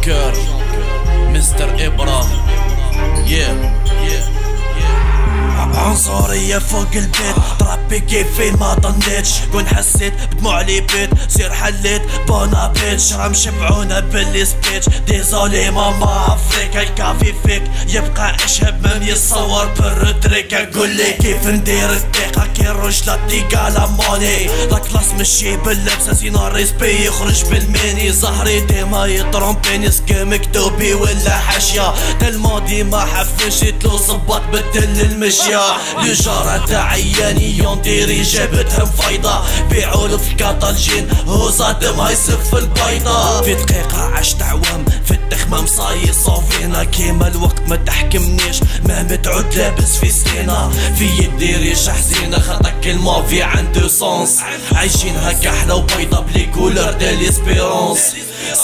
جوكر مستر إبرا عنصرية فوق البيت تربي كيفي ما ظنيتش كون حسيت بدموع لي بيت سير حليت بونا بيتش راهم شبعونا باللي سبيتش ديزولي ماما افريكا الكافي فيك يبقى اشهب من يصور بالرودريك اقول لي كيف ندير الثقة كي الرجلة تيقا لا موني لا كلاس مشي باللبسة سينا ريسبي يخرج بالميني ظهري ديما يطرومبيني سكي مكتوبي ولا حاشية تلمو ديما حفش يتلو صباط بدل المشية لجارة عياني يونديري جابتهم فايضة بيعولو في الكاتالجين هو صادم يصف البيضة في دقيقة عشت عوام في التخمام صاي صوفينا كيما الوقت ما تحكمنيش ما متعود لابس في سكينة في يدي ريشة حزينة خاطك المافي عنده سونس عايشين هكا حلا وبيضة بلي كولر ديال ليسبيرونس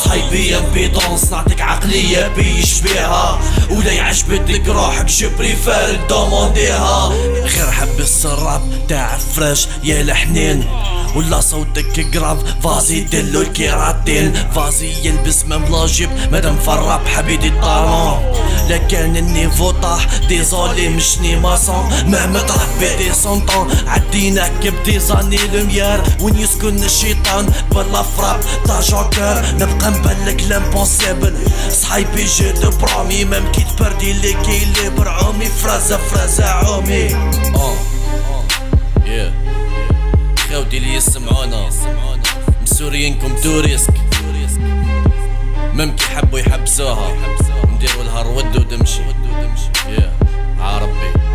صحيبي امبيدونس نعطيك عقلية بيشبيها ولا يعجبتك روحك جبري فارد دومونديها غير حبس الراب تاع فريش يا الحنين ولا صوتك قراب فازي دلو الكيراتين فازي يلبس من بلاجيب مادام فراب حبيبي الطالون لكن النيفو طاح ديزولي مشني ماسون مهما تربي دي سونطون عديناك بدي زاني لوميير وين يسكن الشيطان بلا فراب تا جوكر نبقى نبلك لامبوسيبل صحيبي جيت برامي ميم كي تبردي لي كيليبر عومي فرازة عومي خاودي لي يسمعونا مسوريينكم توريسك ممكن يحبوا يحبسوها نديروا لها رود ودمشي عربي